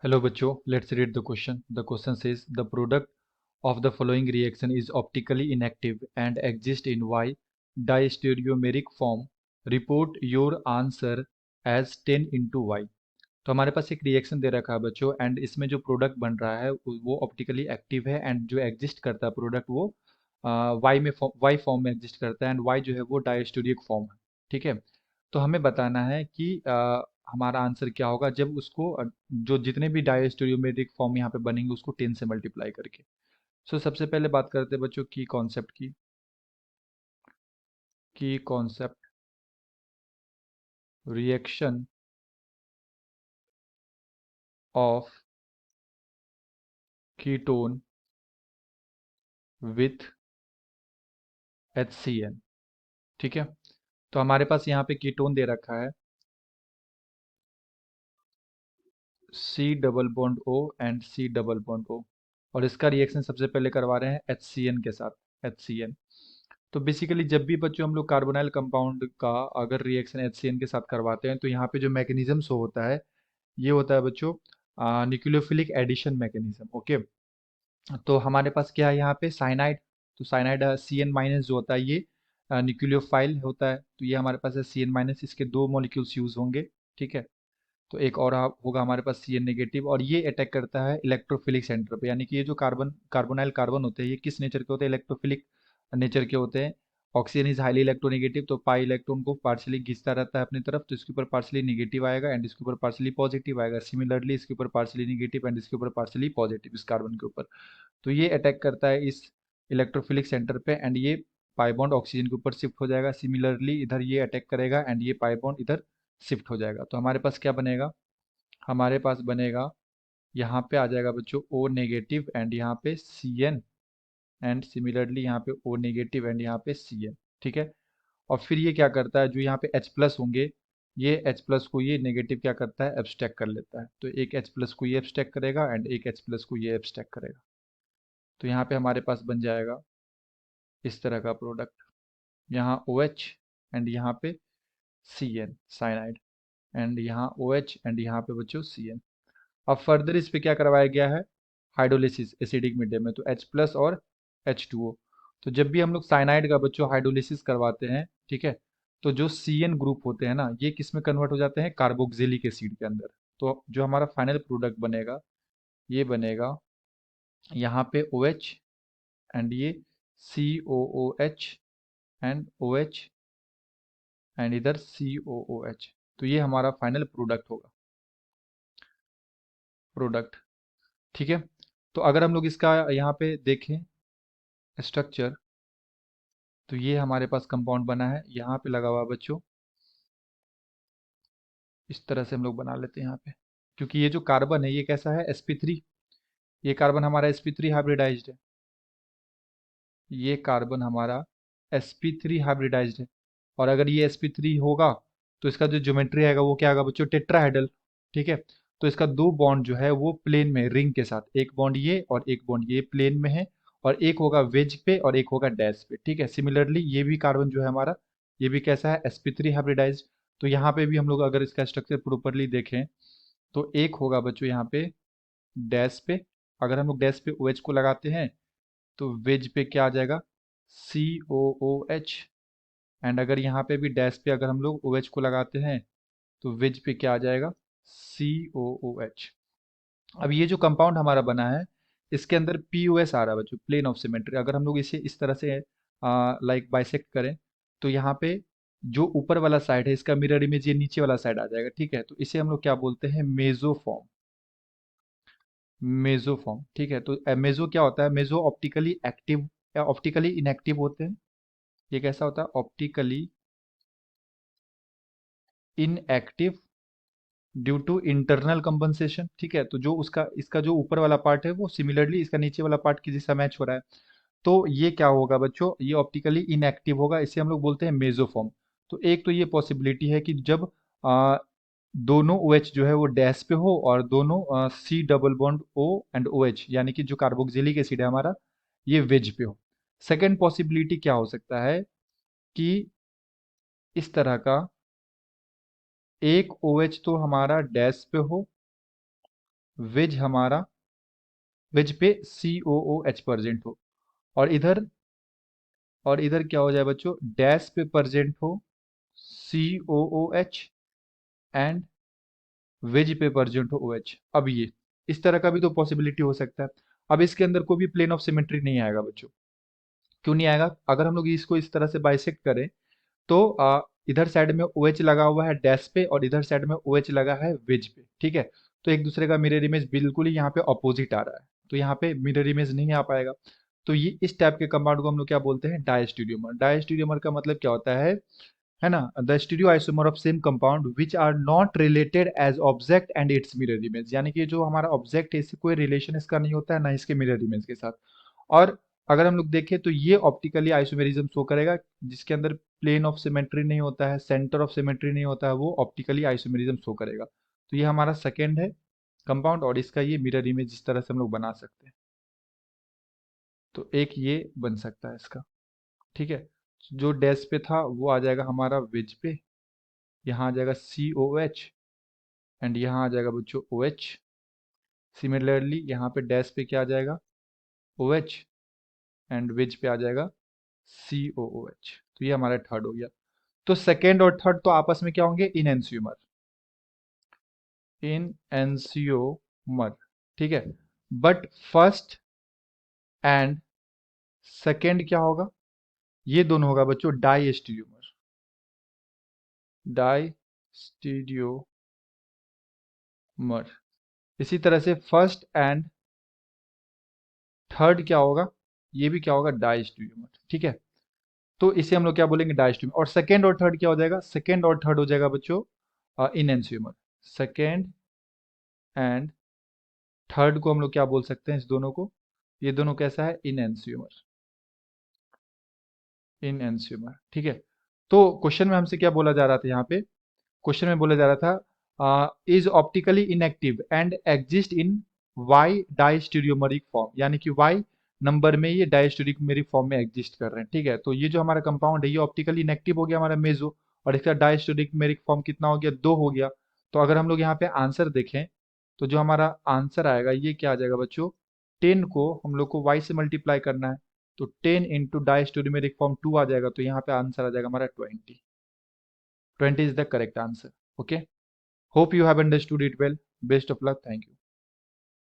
Hello बच्चों, let's read the question. The question says the product of the following reaction is optically inactive and exists in Y diastereomeric form. Report your answer as 10 into Y. तो हमारे पास एक reaction दे रखा है बच्चों and इसमें जो product बन रहा है वो ऑप्टिकली एक्टिव है एंड जो एग्जिस्ट करता है प्रोडक्ट वो वाई फॉर्म में एग्जिस्ट करता है एंड वाई जो है वो डायस्टोरिक फॉर्म है। ठीक है, तो हमें बताना है कि हमारा आंसर क्या होगा जब उसको जो जितने भी डायस्टोरियोमेट्रिक फॉर्म यहाँ पे बनेंगे उसको 10 से मल्टीप्लाई करके। सो सबसे पहले बात करते हैं बच्चों की कॉन्सेप्ट की concept reaction of ketone with HCl। ठीक है, तो हमारे पास यहाँ पे कीटोन दे रखा है C double bond O and C double bond O, और इसका रिएक्शन सबसे पहले करवा रहे हैं HCl के साथ HCl। तो बेसिकली जब भी बच्चों हम लोग कार्बोनाइल कंपाउंड का अगर रिएक्शन HCl के साथ करवाते हैं तो यहाँ पे जो मैकेनिज्म शो होता है ये होता है बच्चों न्यूक्लियोफिलिक एडिशन मैकेनिज्म। ओके, तो हमारे पास क्या है यहाँ पे साइनाइड। तो साइनाइड CN- जो होता है ये न्यूक्लियोफाइल होता है, तो ये हमारे पास है CN-, इसके दो मॉलिक्यूल्स यूज होंगे। ठीक है, तो एक और होगा हमारे पास CN-, और ये अटैक करता है इलेक्ट्रोफिलिक सेंटर पे, यानी कि ये जो कार्बोनाइल कार्बन होते हैं ये किस नेचर के होते हैं, इलेक्ट्रोफिलिक नेचर के होते हैं। ऑक्सीजन इज हाईली इलेक्ट्रोनेगेटिव, तो पाई इलेक्ट्रॉन को पार्शली खींचता रहता है अपनी तरफ, तो इसके ऊपर पार्शली नेगेटिव आएगा एंड इसके ऊपर पार्शली पॉजिटिव आएगा। सिमिलरली इसके ऊपर पार्शली नेगेटिव एंड इसके ऊपर पार्शली पॉजिटिव इस कार्बन के ऊपर। तो ये अटैक करता है इस इलेक्ट्रोफिलिक सेंटर पे एंड ये पाई बॉन्ड ऑक्सीजन के ऊपर शिफ्ट हो जाएगा। सिमिलरली इधर ये अटैक करेगा एंड ये पाई बॉन्ड इधर शिफ्ट हो जाएगा। तो हमारे पास क्या बनेगा, हमारे पास बनेगा यहाँ पे आ जाएगा बच्चों O नेगेटिव एंड यहाँ पे Cn एंड सिमिलरली यहाँ पे O नेगेटिव एंड यहाँ पे Cn। ठीक है, और फिर ये क्या करता है, जो यहाँ पे H प्लस होंगे ये H प्लस को ये नेगेटिव क्या करता है, एब्स्ट्रैक्ट कर लेता है। तो एक H प्लस को ये एब्स्ट्रैक्ट करेगा एंड एक H प्लस को ये एब्स्ट्रैक्ट करेगा। तो यहाँ पे हमारे पास बन जाएगा इस तरह का प्रोडक्ट, यहाँ OH एंड यहाँ पे Cn साइनाइड एंड यहाँ OH एंड यहाँ पे बच्चों Cn। अब फर्दर इस पे क्या करवाया गया है, हाइड्रोलिसिस एसिडिक मीडियम में, तो H प्लस और H2O। तो जब भी हम लोग साइनाइड का बच्चों हाइड्रोलिसिस करवाते हैं, ठीक है, तो जो Cn ग्रुप होते हैं ना ये किस में कन्वर्ट हो जाते हैं, कार्बोक्सिलिक एसिड के अंदर। तो जो हमारा फाइनल प्रोडक्ट बनेगा ये बनेगा यहाँ पे OH एंड ये COOH एंड OH एंड इधर COOH। तो ये हमारा फाइनल प्रोडक्ट होगा, प्रोडक्ट। ठीक है, तो अगर हम लोग इसका यहाँ पे देखें स्ट्रक्चर, तो ये हमारे पास कंपाउंड बना है यहाँ पे लगा हुआ बच्चों, इस तरह से हम लोग बना लेते हैं यहाँ पे। क्योंकि ये जो कार्बन है ये कैसा है, sp3, ये कार्बन हमारा sp3 हाइब्रिडाइज्ड है, ये कार्बन हमारा sp3 हाइब्रिडाइज्ड है। और अगर ये sp3 होगा तो इसका जो ज्योमेट्री आएगा वो क्या आएगा बच्चों, टेट्राहेड्रल। ठीक है, तो इसका दो बॉन्ड जो है वो प्लेन में रिंग के साथ, एक बॉन्ड ये और एक बॉन्ड ये प्लेन में है, और एक होगा वेज पे और एक होगा डैश पे। ठीक है, सिमिलरली ये भी कार्बन जो है हमारा ये भी कैसा है, sp3 हाइब्रिडाइज्ड। तो यहाँ पे भी हम लोग अगर इसका स्ट्रक्चर प्रॉपरली देखें तो एक होगा बच्चों यहाँ पे डैश पे, अगर हम लोग डैश पे OH को लगाते हैं तो वेज पे क्या आ जाएगा, COOH। एंड अगर यहाँ पे भी डैश पे अगर हम लोग OH को लगाते हैं तो वेज पे क्या आ जाएगा, COOH। अब ये जो कंपाउंड हमारा बना है इसके अंदर POS आ रहा है बच्चों, प्लेन ऑफ सिमेट्री। अगर हम लोग इसे इस तरह से लाइक बाइसेक्ट करें तो यहाँ पे जो ऊपर वाला साइड है इसका मिरर इमेज ये नीचे वाला साइड आ जाएगा। ठीक है, तो इसे हम लोग क्या बोलते हैं, मेसोफॉर्म, मेसोफॉर्म। ठीक है, तो मेसो क्या होता है, मेसो ऑप्टिकली एक्टिव या ऑप्टिकली इनएक्टिव होते हैं। ये कैसा होता है, optically inactive due to internal compensation. ठीक है, तो जो उसका इसका जो ऊपर वाला पार्ट है वो सिमिलरली इसका नीचे वाला पार्ट किसी से मैच हो रहा है, तो ये क्या होगा बच्चों, ये ऑप्टिकली इनएक्टिव होगा, इसे हम लोग बोलते हैं मेसोफॉर्म। तो एक तो ये पॉसिबिलिटी है कि जब आ, दोनों OH जो है वो डैश पे हो और दोनों C double bond O and OH यानी कि जो कार्बोक्सिलिक एसिड है हमारा ये वेज पे हो। सेकेंड पॉसिबिलिटी क्या हो सकता है कि इस तरह का एक OH तो हमारा डैश पे हो विच हमारा विच पे COOH प्रेजेंट हो, और इधर क्या हो जाए बच्चों, डैश पे प्रेजेंट हो COOH, एंड वेज पे प्रेजेंट हो OH। अब ये इस तरह का भी तो पॉसिबिलिटी हो सकता है। अब इसके अंदर कोई भी प्लेन ऑफ सिमेट्री नहीं आएगा बच्चों। क्यों नहीं आएगा? अगर हम लोग इसको इस तरह से बाइसेक्ट करें तो इधर साइड में OH लगा हुआ है डैश पे, और इधर साइड में OH लगा है वेज पे, ठीक है। तो एक दूसरे का मिरर इमेज बिल्कुल ही यहाँ पे अपोजिट आ रहा है, तो यहाँ पे मिरर इमेज नहीं आ पाएगा। तो ये इस टाइप के कंपाउंड को हम लोग क्या बोलते हैं, डायस्टीरियोमर। डायस्टीरियोमर का मतलब क्या होता है ना, the stereo isomer of same compound which are not related as object and its mirror image, यानी कि जो हमारा ऑब्जेक्ट है इससे कोई रिलेशन इसका नहीं होता है, ना इसके मिरर इमेज के साथ। और अगर हम लोग देखें तो ये ऑप्टिकली आइसोमेरिज्म शो करेगा, जिसके अंदर प्लेन ऑफ सिमेट्री नहीं होता है, सेंटर ऑफ सिमेट्री नहीं होता है, वो ऑप्टिकली आइसोमेरिज्म शो करेगा। तो ये हमारा सेकेंड है कंपाउंड, और इसका ये मिरर इमेज इस तरह से हम लोग बना सकते हैं। तो एक ये बन सकता है इसका, ठीक है। जो डैश पे था वो आ जाएगा हमारा वेज पे, यहाँ आ जाएगा COH, एंड यहाँ आ जाएगा बच्चों OH। सिमिलरली यहाँ पे डैश पे क्या आ जाएगा, OH, एंड वेज पे आ जाएगा COOH। तो ये हमारा थर्ड हो गया। तो सेकेंड और थर्ड तो आपस में क्या होंगे, इन एंसियोमर, इन एंसियोमर, ठीक है। बट फर्स्ट एंड सेकेंड क्या होगा, ये दोनों होगा बच्चों डाइस्टीरियोमर, डाइस्टीरियोमर। इसी तरह से फर्स्ट एंड थर्ड क्या होगा, ये भी क्या होगा, डाइस्टीरियोमर, ठीक है। तो इसे हम लोग क्या बोलेंगे, डाइस्टीरियोमर। और सेकेंड और थर्ड क्या हो जाएगा, सेकेंड और थर्ड हो जाएगा बच्चों इन एंसियोमर। सेकेंड एंड थर्ड को हम लोग क्या बोल सकते हैं, इस दोनों को, ये दोनों कैसा है, इन एंसियोमर, इन एंसियोमर, ठीक है। तो क्वेश्चन में हमसे क्या बोला जा रहा था यहाँ पे, क्वेश्चन में बोला जा रहा था is optically inactive and exist in Y diastereomeric form, यानी कि वाई नंबर में ये डाइस्टीरियोमरिक फॉर्म में एग्जिस्ट कर रहे हैं, ठीक है। तो ये जो हमारा कंपाउंड है ये ऑप्टिकली इनएक्टिव हो गया हमारा मेजो, और इसका डाइस्टीरियोमरिक फॉर्म कितना हो गया, 2 हो गया। तो अगर हम लोग यहाँ पे आंसर देखें तो जो हमारा आंसर आएगा ये क्या आ जाएगा बच्चों, 10 को हम लोग को y से मल्टीप्लाई करना है, तो 10 इंटू डाइस्टीरियोमरिक फॉर्म 2 आ जाएगा, तो यहाँ पे आंसर आ जाएगा हमारा 20। 20 is the correct answer. Okay. Hope you have understood it well. Best of luck. Thank you.